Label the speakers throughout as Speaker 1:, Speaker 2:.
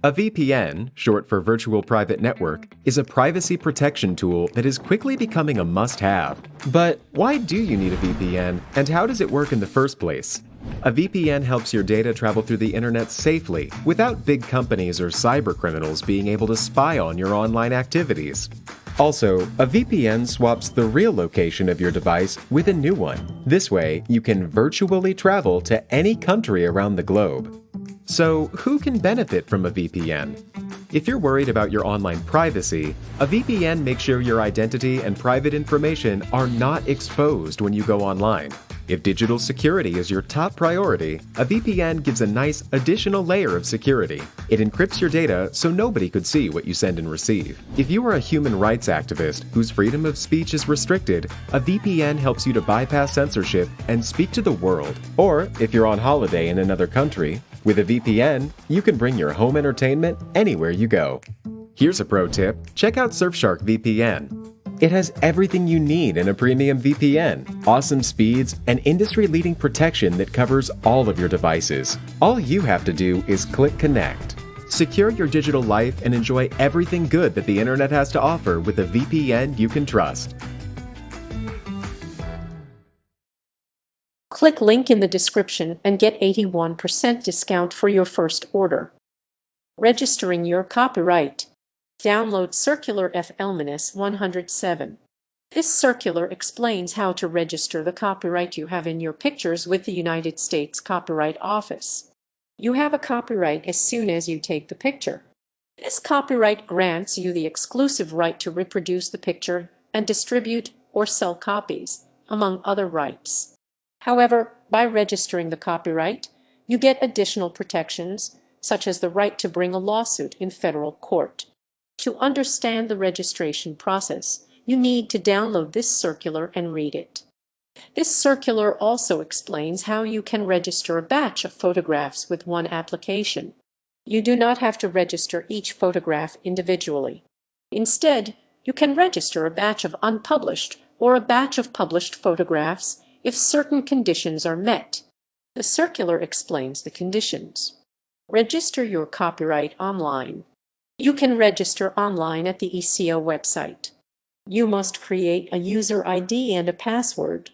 Speaker 1: A VPN, short for Virtual Private Network, is a privacy protection tool that is quickly becoming a must-have. But why do you need a VPN, and how does it work in the first place? A VPN helps your data travel through the internet safely, without big companies or cybercriminals being able to spy on your online activities. Also, a VPN swaps the real location of your device with a new one. This way, you can virtually travel to any country around the globe. So, who can benefit from a VPN? If you're worried about your online privacy, a VPN makes sure your identity and private information are not exposed when you go online. If digital security is your top priority, a VPN gives a nice additional layer of security. It encrypts your data so nobody could see what you send and receive. If you are a human rights activist whose freedom of speech is restricted, a VPN helps you to bypass censorship and speak to the world. Or, if you're on holiday in another country, with a VPN, you can bring your home entertainment anywhere you go. Here's a pro tip: check out Surfshark VPN. It has everything you need in a premium VPN, awesome speeds, and industry-leading protection that covers all of your devices. All you have to do is click connect. Secure your digital life and enjoy everything good that the internet has to offer with a VPN you can trust.
Speaker 2: Click link in the description and get 81% discount for your first order. Registering your copyright. Download Circular FL-107. 107. This circular explains how to register the copyright you have in your pictures with the United States Copyright Office. You have a copyright as soon as you take the picture. This copyright grants you the exclusive right to reproduce the picture and distribute or sell copies, among other rights. However, by registering the copyright, you get additional protections, such as the right to bring a lawsuit in federal court. To understand the registration process, you need to download this circular and read it. This circular also explains how you can register a batch of photographs with one application. You do not have to register each photograph individually. Instead, you can register a batch of unpublished or a batch of published photographs if certain conditions are met. The circular explains the conditions. Register your copyright online. You can register online at the ECO website. You must create a user ID and a password.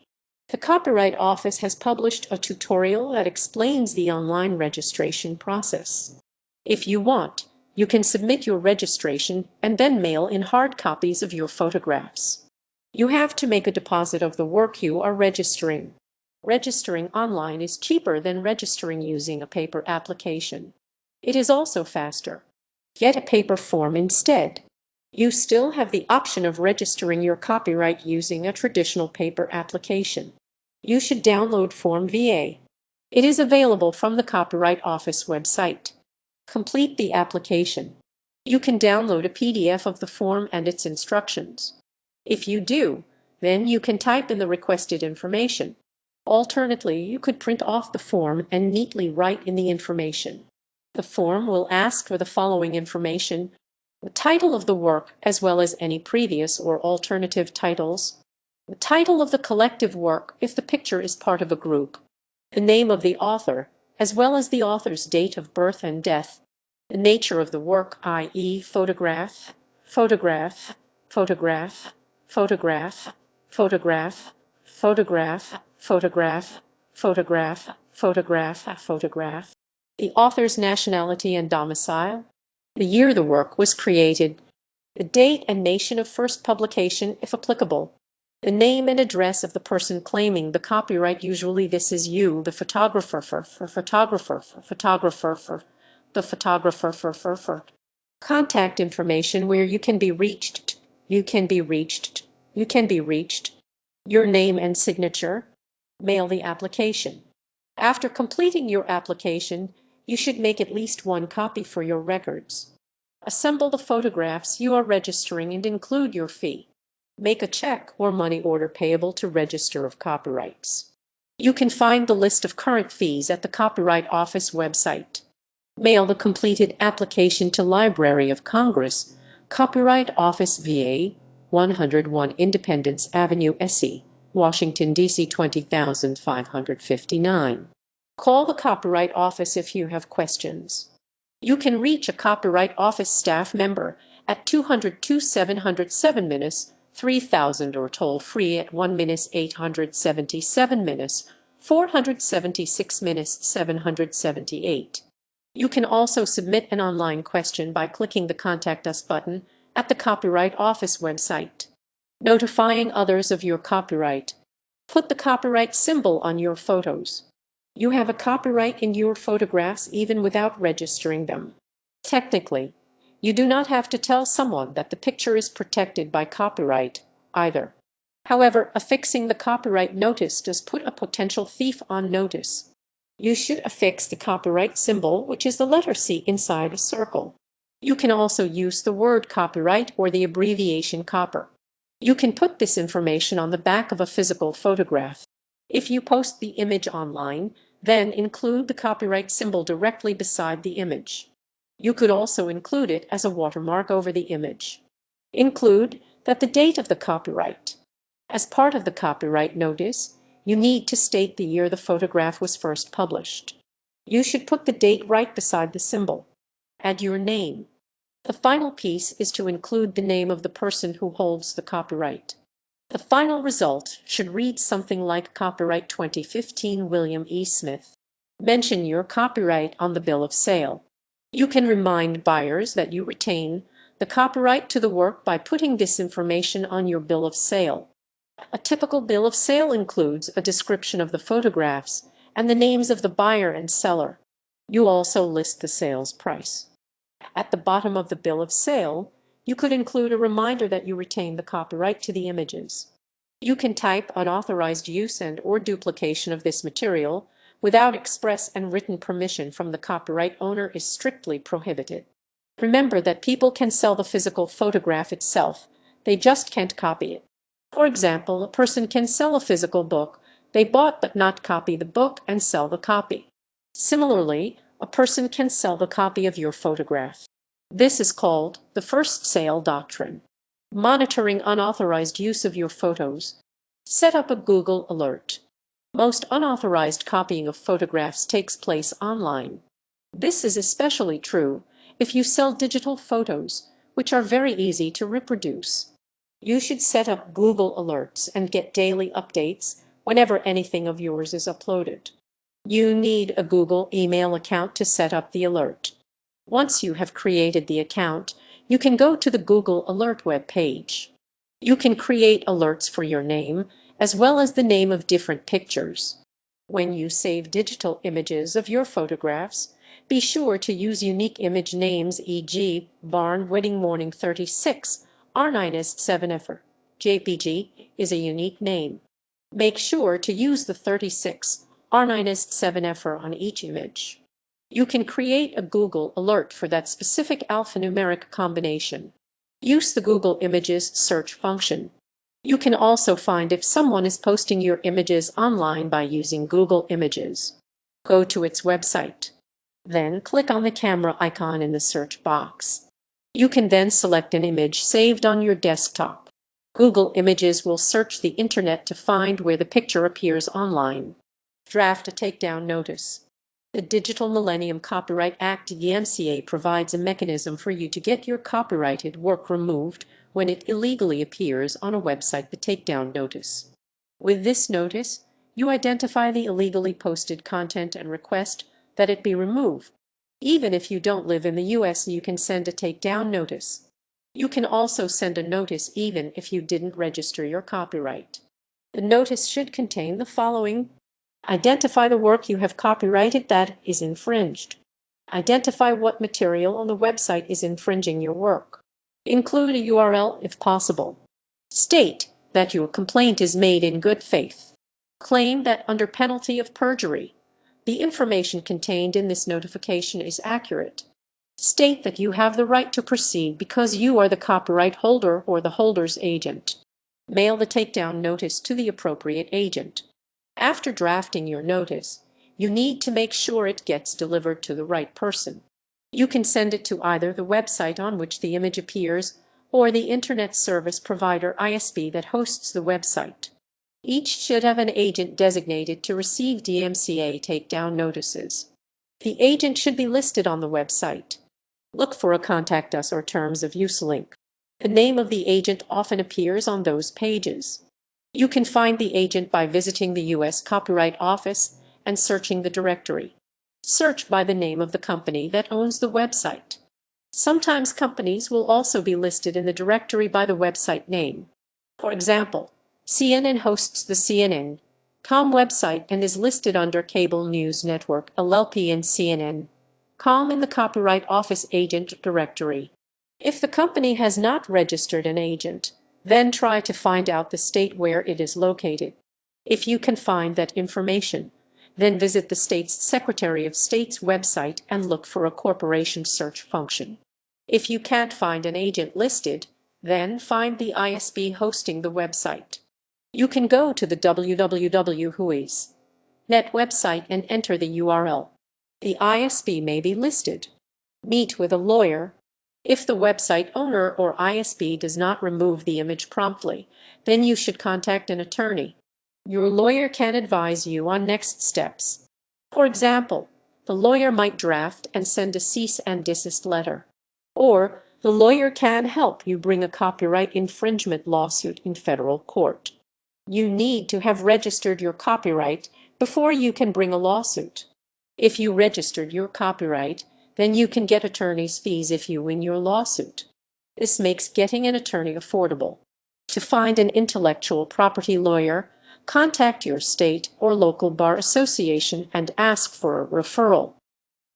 Speaker 2: The Copyright Office has published a tutorial that explains the online registration process. If you want, you can submit your registration and then mail in hard copies of your photographs. You have to make a deposit of the work you are registering. Registering online is cheaper than registering using a paper application. It is also faster. Get a paper form instead. You still have the option of registering your copyright using a traditional paper application. You should download Form VA. It is available from the Copyright Office website. Complete the application. You can download a PDF of the form and its instructions. If you do, then you can type in the requested information. Alternately, you could print off the form and neatly write in the information. The form will ask for the following information: the title of the work as well as any previous or alternative titles, the title of the collective work if the picture is part of a group, the name of the author as well as the author's date of birth and death, the nature of the work, i.e. photograph, photograph, photograph, photograph, photograph, photograph, photograph, photograph, photograph, photograph, the author's nationality and domicile, the year the work was created, the date and nation of first publication if applicable, the name and address of the person claiming the copyright, usually this is you, the photographer, contact information where you can be reached, your name and signature, mail the application. After completing your application, you should make at least one copy for your records. Assemble the photographs you are registering and include your fee. Make a check or money order payable to Register of Copyrights. You can find the list of current fees at the Copyright Office website. Mail the completed application to Library of Congress, Copyright Office VA, 101 Independence Avenue, SE, Washington, D.C. 20559. Call the Copyright Office if you have questions. You can reach a Copyright Office staff member at 202-707-3000 or toll free at 1-877-476-778. You can also submit an online question by clicking the Contact Us button at the Copyright Office website. Notifying others of your copyright. Put the copyright symbol on your photos. You have a copyright in your photographs even without registering them. Technically, you do not have to tell someone that the picture is protected by copyright either. However, affixing the copyright notice does put a potential thief on notice. You should affix the copyright symbol, which is the letter C inside a circle. You can also use the word copyright or the abbreviation copper. You can put this information on the back of a physical photograph. If you post the image online, then include the copyright symbol directly beside the image. You could also include it as a watermark over the image. Include that the date of the copyright. As part of the copyright notice, you need to state the year the photograph was first published. You should put the date right beside the symbol. Add your name. The final piece is to include the name of the person who holds the copyright. The final result should read something like Copyright 2015 William E. Smith. Mention your copyright on the bill of sale. You can remind buyers that you retain the copyright to the work by putting this information on your bill of sale. A typical bill of sale includes a description of the photographs and the names of the buyer and seller. You also list the sales price. At the bottom of the bill of sale, you could include a reminder that you retain the copyright to the images. You can type unauthorized use and/or duplication of this material without express and written permission from the copyright owner is strictly prohibited. Remember that people can sell the physical photograph itself, they just can't copy it. For example, a person can sell a physical book they bought but not copy the book and sell the copy. Similarly, a person can sell the copy of your photograph. This is called the first sale doctrine. Monitoring unauthorized use of your photos. Set up a Google alert. Most unauthorized copying of photographs takes place online. This is especially true if you sell digital photos, which are very easy to reproduce. You should set up Google alerts and get daily updates whenever anything of yours is uploaded. You need a Google email account to set up the alert. Once you have created the account, you can go to the Google Alert web page. You can create alerts for your name, as well as the name of different pictures. When you save digital images of your photographs, be sure to use unique image names, e.g., Barn Wedding Morning 36, R9S7F. JPG is a unique name. Make sure to use the 36 R9S7F on each image. You can create a Google alert for that specific alphanumeric combination. Use the Google Images search function. You can also find if someone is posting your images online by using Google Images. Go to its website. Then click on the camera icon in the search box. You can then select an image saved on your desktop. Google Images will search the internet to find where the picture appears online. Draft a takedown notice. The Digital Millennium Copyright Act (DMCA) provides a mechanism for you to get your copyrighted work removed when it illegally appears on a website. The takedown notice. With this notice, you identify the illegally posted content and request that it be removed. Even if you don't live in the US, you can send a takedown notice. You can also send a notice even if you didn't register your copyright. The notice should contain the following: identify the work you have copyrighted that is infringed. Identify what material on the website is infringing your work. Include a URL if possible. State that your complaint is made in good faith. Claim that under penalty of perjury, the information contained in this notification is accurate. State that you have the right to proceed because you are the copyright holder or the holder's agent. Mail the takedown notice to the appropriate agent. After drafting your notice, you need to make sure it gets delivered to the right person. You can send it to either the website on which the image appears or the Internet Service Provider (ISP) that hosts the website. Each should have an agent designated to receive DMCA takedown notices. The agent should be listed on the website. Look for a Contact Us or Terms of Use link. The name of the agent often appears on those pages. You can find the agent by visiting the U.S. Copyright Office and searching the directory. Search by the name of the company that owns the website. Sometimes companies will also be listed in the directory by the website name. For example, CNN hosts the CNN.com website and is listed under Cable News Network LLP and CNN.com in the Copyright Office agent directory. If the company has not registered an agent, then try to find out the state where it is located. If you can find that information, then visit the state's Secretary of State's website and look for a corporation search function. If you can't find an agent listed, then find the ISP hosting the website. You can go to the www.whois.net website and enter the URL. The ISP may be listed. Meet with a lawyer. If the website owner or ISP does not remove the image promptly, then you should contact an attorney. Your lawyer can advise you on next steps. For example, the lawyer might draft and send a cease and desist letter. Or the lawyer can help you bring a copyright infringement lawsuit in federal court. You need to have registered your copyright before you can bring a lawsuit. If you registered your copyright, then you can get attorney's fees if you win your lawsuit. This makes getting an attorney affordable. To find an intellectual property lawyer, contact your state or local bar association and ask for a referral.